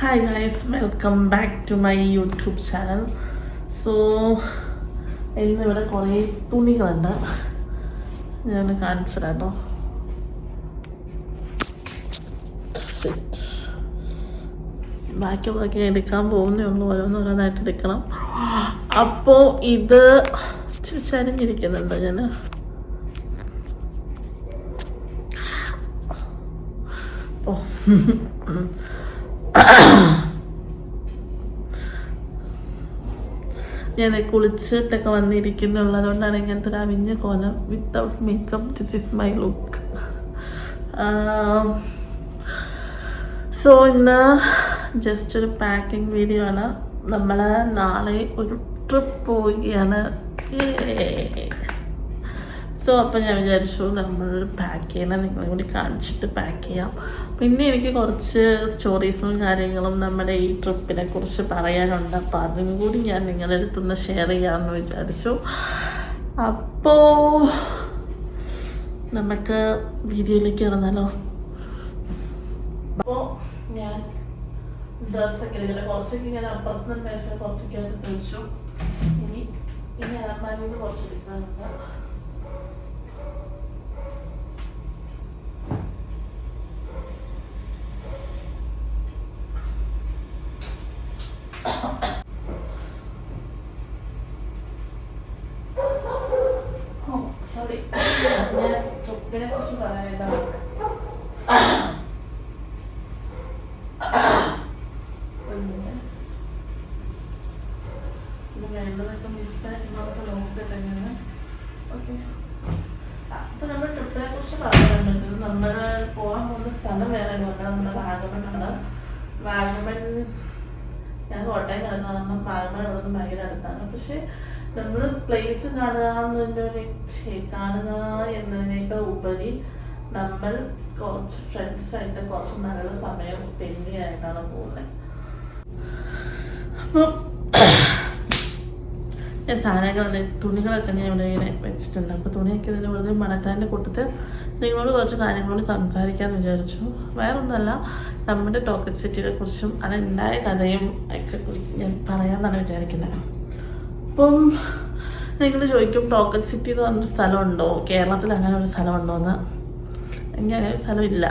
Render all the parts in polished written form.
Hi guys, welcome back to my YouTube channel. So, ഇന്നിവിടെ കുറേ തുണികളുണ്ട്. ഞാൻ കാണിച്ചു തരാം കേട്ടോ. ബാക്കിയുള്ളതൊക്കെ എടുക്കാൻ പോകുന്നേ ഉള്ളൂ, ഓരോന്നോരോന്നായിട്ട് എടുക്കണം. അപ്പോൾ ഇത് ചരിഞ്ഞിരിക്കുന്നുണ്ട് ഞാൻ. ഓ ഞാൻ കുളിച്ചിട്ടൊക്കെ വന്നിരിക്കുന്നുള്ളതുകൊണ്ടാണ് ഇങ്ങനത്തെ ഒരു അവിഞ്ഞ കോലം. Without makeup, this is my look. So ഇന്ന് ജസ്റ്റ് ഒരു പാക്കിംഗ് വീഡിയോ ആണ്. നമ്മൾ നാളെ ഒരു ട്രിപ്പ് പോവുകയാണ്. സോ അപ്പോൾ ഞാൻ വിചാരിച്ചു നമ്മൾ പാക്ക് ചെയ്യണം, നിങ്ങളെ കൂടി കാണിച്ചിട്ട് പാക്ക് ചെയ്യാം. പിന്നെ എനിക്ക് കുറച്ച് സ്റ്റോറീസും കാര്യങ്ങളും നമ്മുടെ ഈ ട്രിപ്പിനെ കുറിച്ച് പറയാനുണ്ട്. അപ്പോൾ അതും കൂടി ഞാൻ നിങ്ങളുടെ അടുത്തുനിന്ന് ഷെയർ ചെയ്യാമെന്ന് വിചാരിച്ചു. അപ്പോൾ നമുക്ക് വീഡിയോയിലേക്ക് ഇറങ്ങാലോ. അപ്പോൾ ഞാൻ ഡ്രസ്സൊക്കെ എടുക്കട്ടെ. കുറച്ചൊക്കെ ഞാൻ അപ്പുറത്ത് മേശ കുറച്ചൊക്കെ എടുത്ത് വെച്ചു. ഇനി അലമാരിയിൽ നിന്ന് കുറച്ച് എടുക്കാനുണ്ട്. സോറി, ഞാൻ ട്രിപ്പിനെ കുറിച്ച് പറയാനായിട്ടാ. വേണ്ടതൊക്കെ മിസ്സായിട്ട് നോക്കിയിട്ട് എങ്ങനെ. ഓക്കെ, അപ്പോൾ നമ്മൾ ട്രിപ്പിനെ കുറിച്ച് പറയാനുണ്ടെങ്കിൽ നമ്മൾ പോകാൻ പോകുന്ന സ്ഥലം വേറെ ഒന്നുമല്ല, നമ്മുടെ വാഗമണ്ണാണ്. വാഗമൺ ഞാൻ കോട്ടയം കിടക്കുന്ന കാരണം വാഗമൺ അവിടെ നിന്ന് ഭയങ്കര അടുത്താണ്. പക്ഷെ നമ്മൾ പ്ലേസ് കാണുക എന്നതിനേക്കാൾ ഉപരി നമ്മൾ കുറച്ച് ഫ്രണ്ട്സായിട്ട് കുറച്ച് നല്ല സമയം സ്പെൻഡ് ചെയ്യാനായിട്ടാണ് പോകുന്നത്. അപ്പം ഞാൻ സാധനങ്ങൾ തുണികളൊക്കെ ഞാൻ ഇവിടെ ഇങ്ങനെ വെച്ചിട്ടുണ്ട്. അപ്പോൾ തുണിയൊക്കെ ഇതിന് വെറുതെ മണക്കാൻ്റെ കൂട്ടത്തിൽ നിങ്ങളോട് കുറച്ച് കാര്യങ്ങളോട് സംസാരിക്കാമെന്ന് വിചാരിച്ചു. വേറൊന്നുമല്ല, നമ്മുടെ ടോക്കറ്റ് സിറ്റിയെ കുറിച്ചും അതുണ്ടായ കഥയും ഒക്കെ ഞാൻ പറയാമെന്നാണ് വിചാരിക്കുന്നത്. അപ്പം നിങ്ങൾ ചോദിക്കും ടോക്കറ്റ് സിറ്റി എന്ന് പറഞ്ഞൊരു സ്ഥലമുണ്ടോ, കേരളത്തിൽ അങ്ങനെ ഒരു സ്ഥലമുണ്ടോ എന്ന്. എനിക്ക് അങ്ങനെ ഒരു സ്ഥലമില്ല.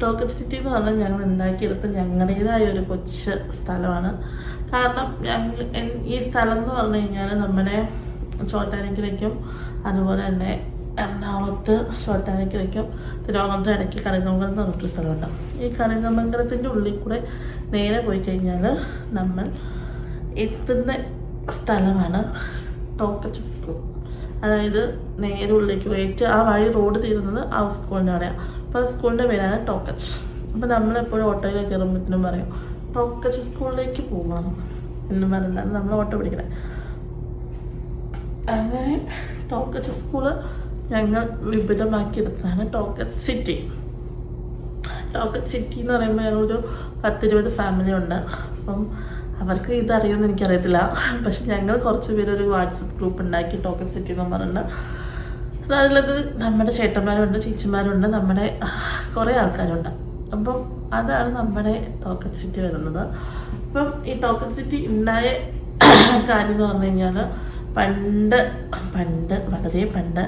ടോക്കറ്റ് സിറ്റി എന്ന് പറഞ്ഞാൽ ഞങ്ങൾ ഉണ്ടാക്കിയെടുത്ത് ഞങ്ങളുടേതായ ഒരു കൊച്ചു സ്ഥലമാണ്. കാരണം ഈ സ്ഥലം എന്ന് പറഞ്ഞു കഴിഞ്ഞാൽ നമ്മുടെ ചോറ്റാനിക്കരയ്ക്കും അതുപോലെ തന്നെ എറണാകുളത്ത് ചോറ്റാനിക്കരയ്ക്കും തിരുവനന്തപുരത്ത് ഇടയ്ക്ക് കണികമംഗലം എന്ന് പറഞ്ഞിട്ടൊരു സ്ഥലമുണ്ട്. ഈ കണികമംഗലത്തിൻ്റെ ഉള്ളിൽ കൂടെ നേരെ പോയി കഴിഞ്ഞാൽ നമ്മൾ എത്തുന്ന സ്ഥലമാണ് ടോക്കറ്റ് സ്കൂൾ. അതായത് നേരെ ഉള്ളിലേക്ക് പോയിട്ട് ആ വഴി റോഡ് തീരുന്നത് ആ സ്കൂളിൻ്റെ അവിടെയാണ്. അപ്പോൾ ആ സ്കൂളിൻ്റെ പേരാണ് ടോക്കറ്റ്. അപ്പോൾ നമ്മളെപ്പോഴും ഓട്ടോയിലേക്ക് കയറുമ്പോഴത്തേനും പറയും ടോക്കറ്റ് സ്കൂളിലേക്ക് പോകണം എന്ന് പറഞ്ഞാൽ നമ്മൾ ഓട്ടോ പിടിക്കണേ. അങ്ങനെ ടോക്കറ്റ് സ്കൂള് ഞങ്ങൾ വിപുലമാക്കിയെടുത്തതാണ് ടോക്കറ്റ് സിറ്റി. ടോക്കറ്റ് സിറ്റി എന്ന് പറയുമ്പോൾ ഞങ്ങളൊരു 10-20 ഫാമിലി ഉണ്ട്. അപ്പം അവർക്ക് ഇതറിയുമെന്ന് എനിക്കറിയത്തില്ല. പക്ഷെ ഞങ്ങൾ കുറച്ച് പേരൊരു വാട്സപ്പ് ഗ്രൂപ്പ് ഉണ്ടാക്കി ടോക്കറ്റ് സിറ്റി എന്ന് പറഞ്ഞിട്ടുണ്ട്. അതിലത് നമ്മുടെ ചേട്ടന്മാരുണ്ട്, ചേച്ചിമാരുണ്ട്, നമ്മുടെ കുറേ ആൾക്കാരുണ്ട്. അപ്പം അതാണ് നമ്മുടെ ടോക്കറ്റ് സിറ്റി വരുന്നത്. അപ്പം ഈ ടോക്കറ്റ് സിറ്റി ഉണ്ടായ കാര്യം എന്ന് പറഞ്ഞു കഴിഞ്ഞാൽ പണ്ട് വളരെ പണ്ട്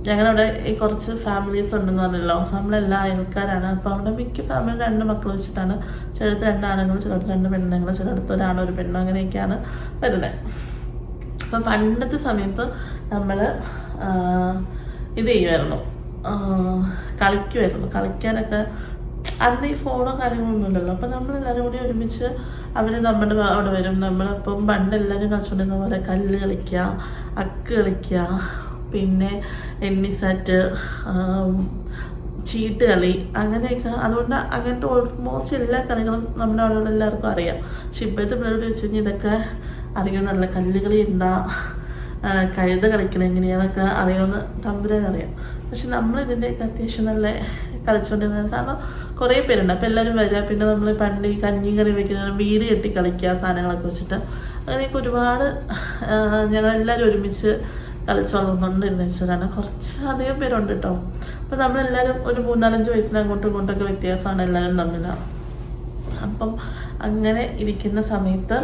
ഞങ്ങളവിടെ ഈ കുറച്ച് ഫാമിലീസ് ഉണ്ടെന്ന് പറഞ്ഞല്ലോ, നമ്മളെല്ലാം അയൽക്കാരാണ്. അപ്പോൾ അവിടെ മിക്ക ഫാമിലി 2 മക്കൾ വെച്ചിട്ടാണ്. ചിലടത്ത് 2 ആണുങ്ങൾ, ചിലടത്ത് 2 പെണ്ണുങ്ങൾ, ചിലടത്ത് ഒരാണോ ഒരു പെണ്ണോ, അങ്ങനെയൊക്കെയാണ് വരുന്നത്. അപ്പം പണ്ടത്തെ സമയത്ത് നമ്മൾ ഇത് ചെയ്യുമായിരുന്നു, കളിക്കാനൊക്കെ. അന്ന് ഈ ഫോണോ കാര്യങ്ങളൊന്നും ഇല്ലല്ലോ. അപ്പം നമ്മളെല്ലാവരും കൂടി ഒരുമിച്ച് അവർ നമ്മുടെ അവിടെ വരും. നമ്മളിപ്പം പണ്ട് എല്ലാവരും കളിച്ചുകൊണ്ടിരുന്ന പോലെ കല്ല് കളിക്കുക, അക്ക് കളിക്കുക, പിന്നെ എണ്ണിസാറ്റ്, ചീട്ട് കളി, അങ്ങനെയൊക്കെ. അതുകൊണ്ട് അങ്ങനത്തെ ഓൾമോസ്റ്റ് എല്ലാ കളികളും നമ്മുടെ അവിടെ എല്ലാവർക്കും അറിയാം. പക്ഷെ ഇപ്പോഴത്തെ പിള്ളേരോട് വെച്ച് കഴിഞ്ഞാൽ ഇതൊക്കെ അറിയുമെന്നല്ല. കല്ലുകളി എന്താ, കഴുത കളിക്കണം എങ്ങനെയാണെന്നൊക്കെ അറിയുമെന്ന് തമ്പുരാനറിയാം. പക്ഷെ നമ്മളിതിൻ്റെയൊക്കെ അത്യാവശ്യം നല്ല കളിച്ചുകൊണ്ടിരുന്നത്. കാരണം കുറേ പേരുണ്ട്. അപ്പോൾ എല്ലാവരും വരിക. പിന്നെ നമ്മൾ പണ്ട് ഈ കഞ്ഞിയും കറി വയ്ക്കുന്ന വീട് കെട്ടി കളിക്കുക, സാധനങ്ങളൊക്കെ വെച്ചിട്ട്. അങ്ങനെയൊക്കെ ഒരുപാട് ഞങ്ങളെല്ലാവരും ഒരുമിച്ച് കളിച്ച് വളർന്നുകൊണ്ടിരുന്ന വെച്ചതാണ്. കുറച്ച് അധികം പേരുണ്ട് കേട്ടോ. അപ്പോൾ നമ്മളെല്ലാവരും ഒരു 3-4-5 വയസ്സിന് അങ്ങോട്ടും ഇങ്ങോട്ടൊക്കെ വ്യത്യാസമാണ് എല്ലാവരും തമ്മിൽ. അപ്പം അങ്ങനെ ഇരിക്കുന്ന സമയത്ത്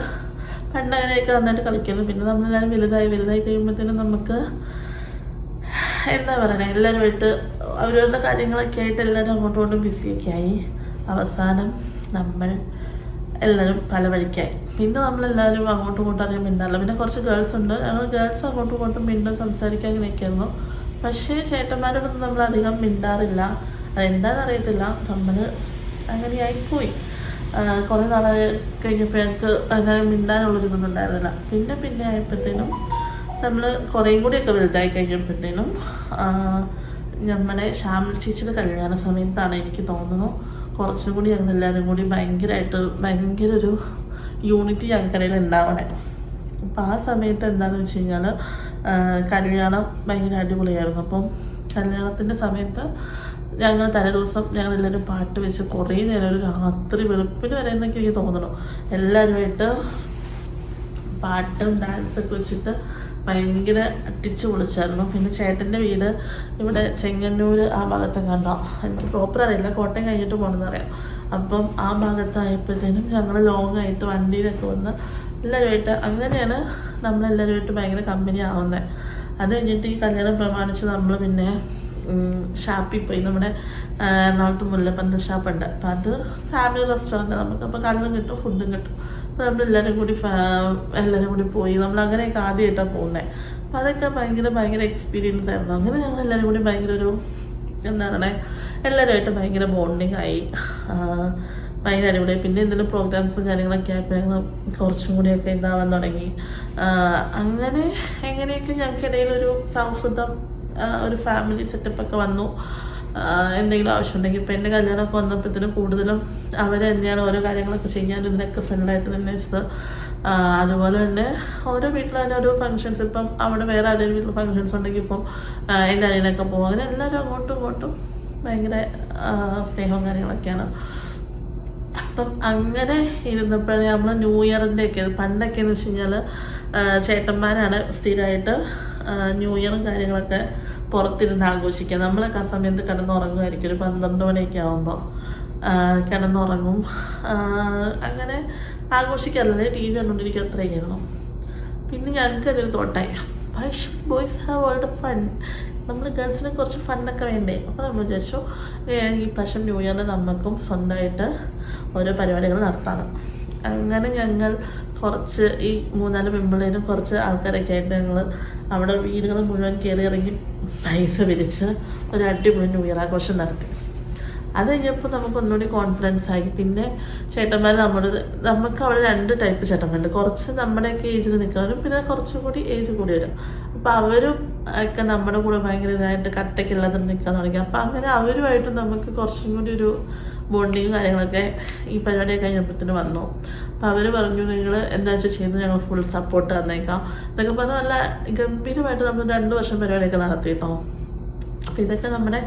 പണ്ട് അങ്ങനെയൊക്കെ നന്നായിട്ട് കളിക്കുന്നു. പിന്നെ നമ്മളെല്ലാവരും വലുതായി കഴിയുമ്പോഴത്തേനും നമുക്ക് എന്താ പറയണേ, എല്ലാവരുമായിട്ട് അവരവരുടെ കാര്യങ്ങളൊക്കെ ആയിട്ട് എല്ലാവരും അങ്ങോട്ടും ഇങ്ങോട്ടും ബിസിയൊക്കെ ആയി. അവസാനം നമ്മൾ എല്ലാവരും പല വഴിക്കായി. പിന്നെ നമ്മളെല്ലാവരും അങ്ങോട്ടും ഇങ്ങോട്ടും അധികം മിണ്ടാറില്ല. പിന്നെ കുറച്ച് ഗേൾസ് ഉണ്ട്, ഞങ്ങൾ ഗേൾസ് അങ്ങോട്ടും ഇങ്ങോട്ടും മിണ്ടും സംസാരിക്കാൻ അങ്ങനെയൊക്കെയായിരുന്നു. പക്ഷേ ചേട്ടന്മാരോടൊന്നും നമ്മളധികം മിണ്ടാറില്ല. അതെന്താണെന്ന് അറിയത്തില്ല, നമ്മൾ അങ്ങനെയായിപ്പോയി. കുറേ നാളെ കഴിഞ്ഞപ്പോൾ ഞങ്ങൾക്ക് അങ്ങനെ മിണ്ടാനുള്ളൊരിതൊന്നും ഉണ്ടായിരുന്നില്ല. പിന്നെ ആയപ്പോഴത്തേനും നമ്മൾ കുറേയും കൂടിയൊക്കെ വലുതായി കഴിഞ്ഞപ്പോഴത്തേനും നമ്മുടെ ശ്യാമൽ ചേച്ചിയുടെ കല്യാണ സമയത്താണ് എനിക്ക് തോന്നുന്നു കുറച്ചും കൂടി ഞങ്ങളെല്ലാവരും കൂടി ഭയങ്കര ഒരു യൂണിറ്റി ഞങ്ങൾക്കിടയിൽ ഉണ്ടാവണേ. അപ്പോൾ ആ സമയത്ത് എന്താണെന്ന് വെച്ച് കഴിഞ്ഞാൽ കല്യാണം ഭയങ്കര അടിപൊളിയായിരുന്നു. അപ്പം കല്യാണത്തിൻ്റെ സമയത്ത് ഞങ്ങൾ തലേദിവസം ഞങ്ങളെല്ലാവരും പാട്ട് വെച്ച് കുറേ നേരം ഒരു രാത്രി വെളുപ്പിന് വരെ എന്നൊക്കെ എനിക്ക് തോന്നണം എല്ലാവരുമായിട്ട് പാട്ടും ഡാൻസൊക്കെ വെച്ചിട്ട് ഭയങ്കര അടിച്ച് പൊളിച്ചായിരുന്നു. പിന്നെ ചേട്ടൻ്റെ വീട് ഇവിടെ ചെങ്ങന്നൂർ ആ ഭാഗത്ത് കണ്ടോ, എനിക്ക് പ്രോപ്പർ അറിയില്ല, കോട്ടയം കഴിഞ്ഞിട്ട് പോകണമെന്നറിയാം. അപ്പം ആ ഭാഗത്തായപ്പോഴത്തേനും ഞങ്ങൾ ലോങ് ആയിട്ട് വണ്ടിയിലൊക്കെ വന്ന് എല്ലാവരുമായിട്ട് അങ്ങനെയാണ് നമ്മളെല്ലാവരുമായിട്ട് ഭയങ്കര കമ്പനി ആവുന്നത്. അത് കഴിഞ്ഞിട്ട് ഈ കല്യാണം പ്രമാണിച്ച് നമ്മൾ പിന്നെ ഷാപ്പിൽ പോയി. നമ്മുടെ എറണാകുളത്ത് മുല്ലപ്പന്തൽ ഷാപ്പുണ്ട്. അപ്പം അത് ഫാമിലി റെസ്റ്റോറൻറ്റ്, നമുക്കപ്പോൾ കള്ളും കിട്ടും ഫുഡും കിട്ടും. അപ്പോൾ നമ്മളെല്ലാവരും കൂടി പോയി. നമ്മൾ അങ്ങനെയൊക്കെ ആദ്യമായിട്ടാണ് പോകുന്നത്. അപ്പോൾ അതൊക്കെ ഭയങ്കര എക്സ്പീരിയൻസ് ആയിരുന്നു. അങ്ങനെ ഞങ്ങളെല്ലാവരും കൂടി ഭയങ്കര ഒരു എന്താ പറയണേ, എല്ലാവരുമായിട്ട് ഭയങ്കര ബോണ്ടിങ് ആയി, ഭയങ്കര അടിപൊളിയായി. പിന്നെ എന്തെങ്കിലും പ്രോഗ്രാംസും കാര്യങ്ങളൊക്കെ ആയപ്പോൾ ഞങ്ങൾ കുറച്ചും കൂടിയൊക്കെ ഇതാവാൻ തുടങ്ങി. അങ്ങനെ എങ്ങനെയൊക്കെ ഞങ്ങൾക്കിടയിലൊരു സൗഹൃദം, ഒരു ഫാമിലി സെറ്റപ്പൊക്കെ വന്നു. എന്തെങ്കിലും ആവശ്യമുണ്ടെങ്കിൽ ഇപ്പോൾ എൻ്റെ കല്യാണമൊക്കെ വന്നപ്പോഴത്തേനും കൂടുതലും അവർ തന്നെയാണ് ഓരോ കാര്യങ്ങളൊക്കെ ചെയ്യാൻ ഇതിനൊക്കെ ഫ്രണ്ടായിട്ട് തന്നെ വെച്ചത്. അതുപോലെ തന്നെ ഓരോ വീട്ടിൽ തന്നെ ഓരോ ഫങ്ഷൻസ്, ഇപ്പം അവിടെ വേറെ ആരെങ്കിലും വീട്ടിൽ ഫങ്ഷൻസ് ഉണ്ടെങ്കിൽ ഇപ്പം എൻ്റെ അനിയനൊക്കെ പോകും. അങ്ങനെ എല്ലാവരും അങ്ങോട്ടും ഇങ്ങോട്ടും ഭയങ്കര സ്നേഹവും കാര്യങ്ങളൊക്കെയാണ്. അപ്പം അങ്ങനെ ഇരുന്നപ്പോഴേ നമ്മൾ ന്യൂ ഇയറിൻ്റെ ഒക്കെ പണ്ടൊക്കെ എന്ന് വെച്ച് കഴിഞ്ഞാൽ ചേട്ടന്മാരാണ് സ്ഥിരമായിട്ട് ന്യൂ ഇയറും കാര്യങ്ങളൊക്കെ പുറത്തിരുന്ന് ആഘോഷിക്കുക. നമ്മളൊക്കെ ആ സമയത്ത് കിടന്നുറങ്ങുമായിരിക്കും. ഒരു 12 മണിയൊക്കെ ആകുമ്പോൾ കിടന്നുറങ്ങും. അങ്ങനെ ആഘോഷിക്കാറില്ലേ, ടി വി കണ്ടുകൊണ്ടിരിക്കുക, അത്രയൊക്കെയായിരുന്നു. പിന്നെ ഞങ്ങൾക്കൊരു Thottayi, boys have all the fun, നമ്മൾ ഗേൾസിന് കുറച്ച് ഫണ്ണൊക്കെ വേണ്ടേ. അപ്പോൾ നമ്മൾ വിചാരിച്ചു ഈ പ്രാവശ്യം ന്യൂ ഇയറിന് നമുക്കും സ്വന്തമായിട്ട് ഓരോ പരിപാടികൾ നടത്താറ്. അങ്ങനെ ഞങ്ങൾ കുറച്ച് ഈ 3-4 പെൺപിള്ളേരും കുറച്ച് ആൾക്കാരൊക്കെ ആയിട്ട് ഞങ്ങൾ അവിടെ വീടുകൾ മുഴുവൻ കയറി ഇറങ്ങി പൈസ പിരിച്ച് ഒരു അടിപൊളി ന്യൂ ഇയർ ആഘോഷം നടത്തി. അത് കഴിഞ്ഞപ്പോൾ നമുക്ക് ഒന്നുകൂടി കോൺഫിഡൻസ് ആയി. പിന്നെ ചേട്ടന്മാർ നമുക്ക് അവിടെ 2 ടൈപ്പ് ചേട്ടന്മാരുണ്ട്. കുറച്ച് നമ്മുടെയൊക്കെ ഏജിൽ നിൽക്കുന്നവരും പിന്നെ കുറച്ചും കൂടി ഏജ് കൂടി വരും. അപ്പോൾ അവരും ഒക്കെ നമ്മുടെ കൂടെ ഭയങ്കര ഇതായിട്ട് കട്ടയ്ക്കുള്ളതിൽ നിൽക്കാൻ തുടങ്ങി. അപ്പോൾ അങ്ങനെ അവരുമായിട്ട് നമുക്ക് കുറച്ചും കൂടി ഒരു ബോണ്ടിങ്ങും കാര്യങ്ങളൊക്കെ ഈ പരിപാടിയൊക്കെ കഴിഞ്ഞപ്പോഴത്തേന് വന്നു. അപ്പോൾ അവർ പറഞ്ഞു, നിങ്ങൾ എന്താ വെച്ചാൽ ചെയ്ത് ഞങ്ങൾ ഫുൾ സപ്പോർട്ട് തന്നേക്കാം എന്നൊക്കെ പറഞ്ഞാൽ നല്ല ഗംഭീരമായിട്ട് നമ്മൾ 2 വർഷം പരിപാടിയൊക്കെ നടത്തിയിട്ടോ. അപ്പോൾ ഇതൊക്കെ നമ്മുടെ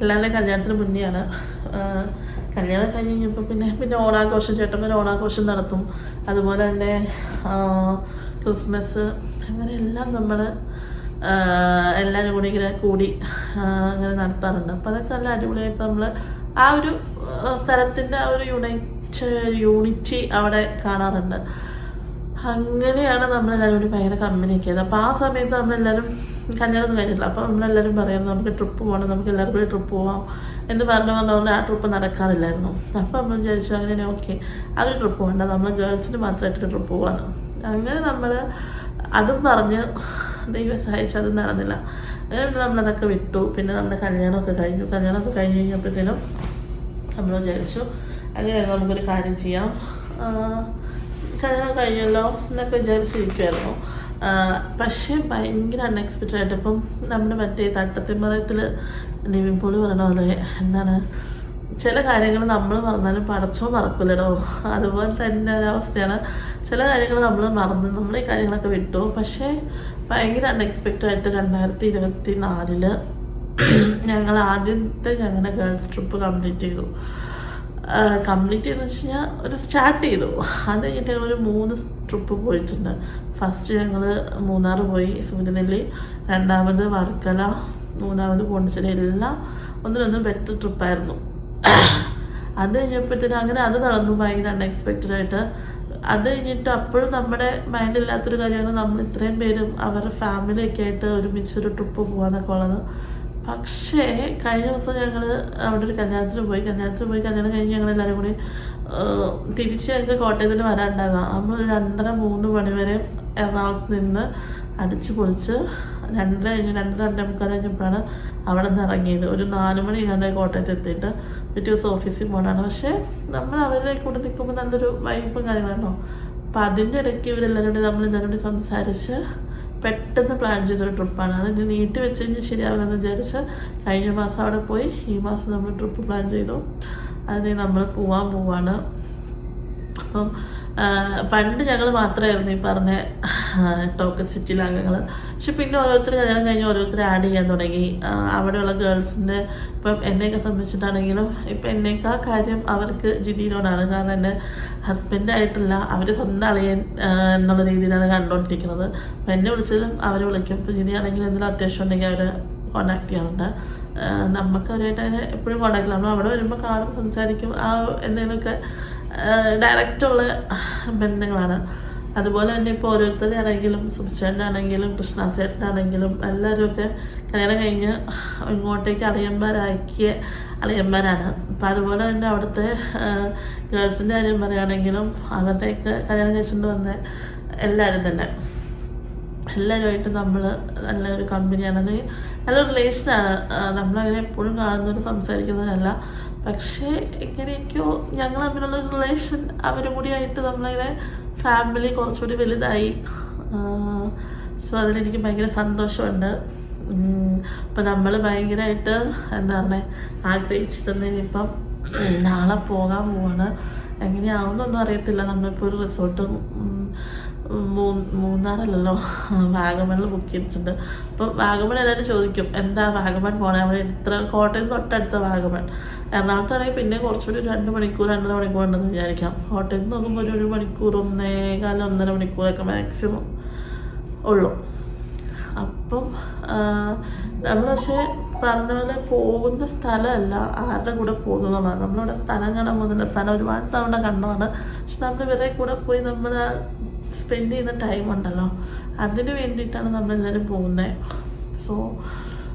എല്ലാവരുടെയും കല്യാണത്തിന് മുന്നെയാണ്. കല്യാണം കഴിഞ്ഞ് കഴിഞ്ഞപ്പോൾ പിന്നെ ഓണാഘോഷം, ചേട്ടന്മാർ ഓണാഘോഷം നടത്തും. അതുപോലെ തന്നെ ക്രിസ്മസ്, അങ്ങനെ എല്ലാം നമ്മൾ എല്ലാവരും കൂടി ഇങ്ങനെ കൂടി അങ്ങനെ നടത്താറുണ്ട്. അപ്പോൾ അതൊക്കെ നല്ല അടിപൊളിയായിട്ട് നമ്മൾ ആ ഒരു സ്ഥലത്തിൻ്റെ ആ ഒരു യൂണിറ്റി അവിടെ കാണാറുണ്ട്. അങ്ങനെയാണ് നമ്മളെല്ലാവരും കൂടി ഭയങ്കര കമ്പനിയൊക്കെ ആയത്. അപ്പോൾ ആ സമയത്ത് നമ്മളെല്ലാവരും കല്യാണമൊന്നും കഴിഞ്ഞിട്ടില്ല. അപ്പോൾ നമ്മളെല്ലാവരും പറയുന്നത് നമുക്ക് ട്രിപ്പ് പോകണം, നമുക്ക് എല്ലാവർക്കും കൂടി ട്രിപ്പ് പോകാം എന്ന് പറഞ്ഞുകൊണ്ട് ആ ട്രിപ്പ് നടക്കാറില്ലായിരുന്നു. അപ്പോൾ നമ്മൾ വിചാരിച്ചു അങ്ങനെ ഓക്കെ അതൊരു ട്രിപ്പ് പോകണ്ട, നമ്മൾ ഗേൾസിന് മാത്രമായിട്ടൊരു ട്രിപ്പ് പോകാമെന്ന്. അങ്ങനെ നമ്മൾ അതും പറഞ്ഞ് ദൈവം സഹായിച്ച് അതും നടന്നില്ല. അങ്ങനെ നമ്മളതൊക്കെ വിട്ടു. പിന്നെ നമ്മുടെ കല്യാണമൊക്കെ കഴിഞ്ഞു കഴിഞ്ഞപ്പോഴത്തേനും നമ്മൾ വിചാരിച്ചു അങ്ങനെ നമുക്കൊരു കാര്യം ചെയ്യാം, കല്യാണം കഴിഞ്ഞല്ലോ എന്നൊക്കെ വിചാരിച്ചിരിക്കുമായിരുന്നു. പക്ഷേ ഭയങ്കര അൺഎക്സ്പെക്റ്റഡ് ആയിട്ട് ഇപ്പം നമ്മുടെ മറ്റേ തട്ടത്തിമറയത്തിൽ നിവിൻ പോളി പറയണ പോലെ എന്താണ്, ചില കാര്യങ്ങൾ നമ്മൾ മറന്നാലും പടച്ചോ മറക്കില്ലടോ, അതുപോലെ തന്നെ ഒരവസ്ഥയാണ്. ചില കാര്യങ്ങൾ നമ്മൾ ഈ കാര്യങ്ങളൊക്കെ വിട്ടു. പക്ഷേ ഭയങ്കര അൺഎക്സ്പെക്റ്റഡ് ആയിട്ട് 2024 ഞങ്ങൾ ആദ്യത്തെ ഞങ്ങളുടെ ഗേൾസ് ട്രിപ്പ് കംപ്ലീറ്റ് ചെയ്തെന്ന് വെച്ച് കഴിഞ്ഞാൽ ഒരു സ്റ്റാർട്ട് ചെയ്തു. അത് കഴിഞ്ഞിട്ട് ഞങ്ങളൊരു 3 ട്രിപ്പ് പോയിട്ടുണ്ട്. ഫസ്റ്റ് ഞങ്ങൾ മൂന്നാർ പോയി, സൂര്യനെല്ലി, 2ാമത് വർക്കല, 3ാമത് പോണ്ടിച്ചേരി. എല്ലാം ഒന്നിനൊന്നും ബെറ്റർ ട്രിപ്പായിരുന്നു. അത് കഴിഞ്ഞപ്പോഴത്തേനും അങ്ങനെ അത് നടന്നു ഭയങ്കര അൺഎക്സ്പെക്റ്റഡായിട്ട്. അത് കഴിഞ്ഞിട്ട് അപ്പോഴും നമ്മുടെ മൈൻഡില്ലാത്തൊരു കാര്യമാണ് നമ്മൾ ഇത്രയും പേരും അവരുടെ ഫാമിലിയൊക്കെ ആയിട്ട് ഒരുമിച്ചൊരു ട്രിപ്പ് പോകാമെന്നൊക്കെ ഉള്ളത്. പക്ഷേ കഴിഞ്ഞ ദിവസം ഞങ്ങൾ അവിടെ ഒരു കല്യാണത്തിന് പോയി കല്യാണം കഴിഞ്ഞ് ഞങ്ങളെല്ലാവരും കൂടി തിരിച്ച് ഞങ്ങൾക്ക് കോട്ടയത്തിന് വരാനുണ്ടായതാണ്. നമ്മൾ 2:30-3 മണി വരെ എറണാകുളത്ത് നിന്ന് അടിച്ച് പൊളിച്ച് 2:30 കഴിഞ്ഞപ്പോഴാണ് അവിടെ നിന്ന് ഇറങ്ങിയത്. ഒരു 4 മണി കണ്ടായി കോട്ടയത്ത് എത്തിയിട്ട് പിറ്റേ ദിവസം ഓഫീസിൽ പോകണമാണ്. പക്ഷേ നമ്മൾ അവരുടെ കൂടെ നിൽക്കുമ്പോൾ നല്ലൊരു വൈബും കാര്യങ്ങളാണോ. അപ്പോൾ അതിൻ്റെ ഇടയ്ക്ക് ഇവരെല്ലാവരും കൂടി നമ്മളെല്ലാവരും കൂടി സംസാരിച്ച് പെട്ടെന്ന് പ്ലാൻ ചെയ്തൊരു ട്രിപ്പാണ്. അതിന് നീട്ടി വെച്ച് കഴിഞ്ഞാൽ ശരിയാവില്ലെന്ന് വിചാരിച്ച് കഴിഞ്ഞ മാസം അവിടെ പോയി ഈ മാസം നമ്മൾ ട്രിപ്പ് പ്ലാൻ ചെയ്തു. അതിന് നമ്മൾ പോവാണ്. അപ്പം പണ്ട് ഞങ്ങൾ മാത്രമായിരുന്നു ഈ പറഞ്ഞ ടോക്കറ്റ് സിറ്റിയിലെ അംഗങ്ങൾ. പക്ഷെ പിന്നെ ഓരോരുത്തർ കല്യാണം കഴിഞ്ഞ് ഓരോരുത്തർ ആഡ് ചെയ്യാൻ തുടങ്ങി. അവിടെയുള്ള ഗേൾസിൻ്റെ ഇപ്പം എന്നെയൊക്കെ സംബന്ധിച്ചിട്ടാണെങ്കിലും ഇപ്പം എന്നേക്കാ കാര്യം അവർക്ക് ജിതിനോടാണ്. കാരണം എൻ്റെ ഹസ്ബൻഡായിട്ടില്ല, അവർ സ്വന്തം അളിയൻ എന്നുള്ള രീതിയിലാണ് കണ്ടുകൊണ്ടിരിക്കുന്നത്. അപ്പം എന്നെ വിളിച്ചാലും അവരെ വിളിക്കും. ഇപ്പോൾ ജിതിയാണെങ്കിലും എന്തെങ്കിലും അത്യാവശ്യം ഉണ്ടെങ്കിൽ അവർ കോണ്ടാക്ട് ചെയ്യാറുണ്ട്. നമുക്ക് അവരായിട്ട് അങ്ങനെ എപ്പോഴും കോണ്ടാക്ട് ചെയ്യണം. അവിടെ വരുമ്പോൾ കാണും, സംസാരിക്കും, ആ എന്തെങ്കിലുമൊക്കെ ഡയറക്റ്റുള്ള ബന്ധങ്ങളാണ്. അതുപോലെ തന്നെ ഇപ്പോൾ ഓരോരുത്തരാണെങ്കിലും സുഭിച്ചേട്ടനാണെങ്കിലും കൃഷ്ണാസേട്ടനാണെങ്കിലും എല്ലാവരുമൊക്കെ കല്യാണം കഴിഞ്ഞ് ഇങ്ങോട്ടേക്ക് അളിയന്മാരാക്കിയ അളിയന്മാരാണ്. അപ്പോൾ അതുപോലെ തന്നെ അവിടുത്തെ ഗേൾസിൻ്റെ കാര്യം പറയുകയാണെങ്കിലും അവരുടെയൊക്കെ കല്യാണം കഴിച്ചുകൊണ്ട് വന്ന എല്ലാവരും തന്നെ എല്ലാവരുമായിട്ട് നമ്മൾ നല്ലൊരു കമ്പനിയാണ്, അല്ലെങ്കിൽ നല്ലൊരു റിലേഷനാണ്. നമ്മളങ്ങനെ എപ്പോഴും കാണുന്നവർ സംസാരിക്കുന്നവരല്ല. പക്ഷേ എങ്ങനെയൊക്കെയോ ഞങ്ങൾ തമ്മിലുള്ള റിലേഷൻ അവരും കൂടിയായിട്ട് നമ്മളങ്ങനെ ഫാമിലി കുറച്ചുകൂടി വലുതായി. സോ അതിലെനിക്ക് ഭയങ്കര സന്തോഷമുണ്ട്. അപ്പോൾ നമ്മൾ ഭയങ്കരമായിട്ട് എന്താ പറയുക ആഗ്രഹിച്ചിരുന്ന ഇനിയിപ്പം നാളെ പോകാൻ പോവാണ്. എങ്ങനെയാവുന്നൊന്നും അറിയത്തില്ല. നമ്മളിപ്പോൾ ഒരു റിസോർട്ട് മൂന്നാറല്ലല്ലോ, വാഗമണിൽ ബുക്ക് ചെയ്തിട്ടുണ്ട്. അപ്പോൾ വാഗമൺ എല്ലാവരും ചോദിക്കും എന്താ വാഗമൺ പോകണേ, അവിടെ ഇത്ര കോട്ടയത്ത് തൊട്ടടുത്ത വാഗമൺ. എറണാകുളത്താണെങ്കിൽ പിന്നെ കുറച്ചുകൂടി 2 മണിക്കൂർ 2.5 മണിക്കൂർ ഉണ്ടെന്ന് വിചാരിക്കാം. കോട്ടയത്ത് നോക്കുമ്പോൾ ഒരു 1 മണിക്കൂർ 1.25 മണിക്കൂറൊക്കെ മാക്സിമം ഉള്ളൂ. അപ്പം നമ്മൾ പക്ഷേ പറഞ്ഞ പോലെ പോകുന്ന സ്ഥലമല്ല ആരുടെ കൂടെ പോകുന്നതാണ്. നമ്മളിവിടെ സ്ഥലം കാണാൻ പോകുന്നില്ല, സ്ഥലം ഒരുപാട് തവണ കണ്ടതാണ്. പക്ഷെ നമ്മൾ ഇവരെ കൂടെ പോയി നമ്മൾ സ്പെൻഡ് ചെയ്യുന്ന ടൈം ഉണ്ടല്ലോ, അതിന് വേണ്ടിയിട്ടാണ് നമ്മളെല്ലാവരും പോകുന്നത്. So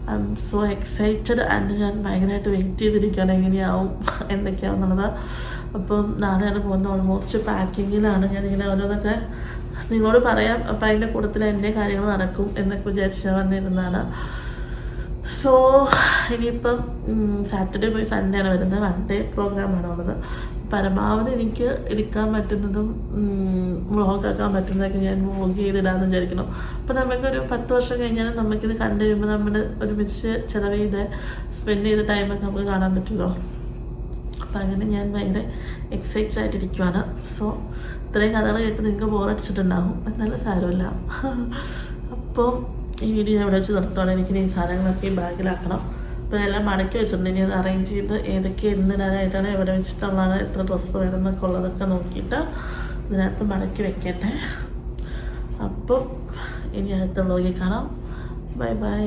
I M so excited and ഞാൻ ഭയങ്കരമായിട്ട് വെയിറ്റ് ചെയ്തിരിക്കുകയാണ് എങ്ങനെയാവും എന്തൊക്കെയാവുന്നുള്ളത്. അപ്പം നാളെയാണ് പോകുന്നത്. ഓൾമോസ്റ്റ് പാക്കിങ്ങിലാണ്. ഞാനിങ്ങനെ ഓരോന്നൊക്കെ നിങ്ങളോട് പറയാം. അപ്പം അതിൻ്റെ കൂട്ടത്തിൽ എൻ്റെ കാര്യങ്ങൾ നടക്കും എന്നൊക്കെ വിചാരിച്ച് വന്നിരുന്നതാണ്. സോ ഇനിയിപ്പം സാറ്റർഡേ പോയി സൺഡേ ആണ് വരുന്നത്. 1 ഡേ പ്രോഗ്രാമാണ് ഉള്ളത്. പരമാവധി എനിക്ക് എടുക്കാൻ പറ്റുന്നതും വ്ളോഗാക്കാൻ പറ്റുന്നതൊക്കെ ഞാൻ വ്ളോഗ് ചെയ്തിടാമെന്ന് വിചാരിക്കണം. അപ്പോൾ നമുക്കൊരു 10 വർഷം കഴിഞ്ഞാലും നമുക്കിത് കണ്ടു കഴിയുമ്പോൾ നമ്മൾ ഒരുമിച്ച് ചിലവ് ചെയ്ത് സ്പെൻഡ് ചെയ്ത ടൈമൊക്കെ നമുക്ക് കാണാൻ പറ്റുമല്ലോ. അപ്പം അങ്ങനെ ഞാൻ ഭയങ്കര എക്സൈറ്റഡ് ആയിട്ടിരിക്കുവാണ്. സോ ഇത്രയും കഥകൾ കേട്ട് നിങ്ങൾക്ക് ബോറടിച്ചിട്ടുണ്ടാകും, എന്നാലും സാരമില്ല. അപ്പോൾ ഈ വീഡിയോ ഞാൻ ഇവിടെ വെച്ച് നിർത്തുവാണ്. എനിക്ക് ഈ സാധനങ്ങളൊക്കെ ഈ ബാഗിലാക്കണം. അപ്പോൾ എല്ലാം മടക്കി വെച്ചിട്ടുണ്ട്. ഇനി അത് അറേഞ്ച് ചെയ്ത് ഏതൊക്കെ എന്തിനായിട്ടാണ് എവിടെ വെച്ചിട്ടുള്ളതാണ്, എത്ര ഡ്രസ്സ് വേണമെന്നൊക്കെ ഉള്ളതൊക്കെ നോക്കിയിട്ട് ഇതിനകത്ത് മടക്കി വെക്കട്ടെ. അപ്പോൾ ഇനി അടുത്ത വ്ളോഗിൽ കാണാം. Bye bye.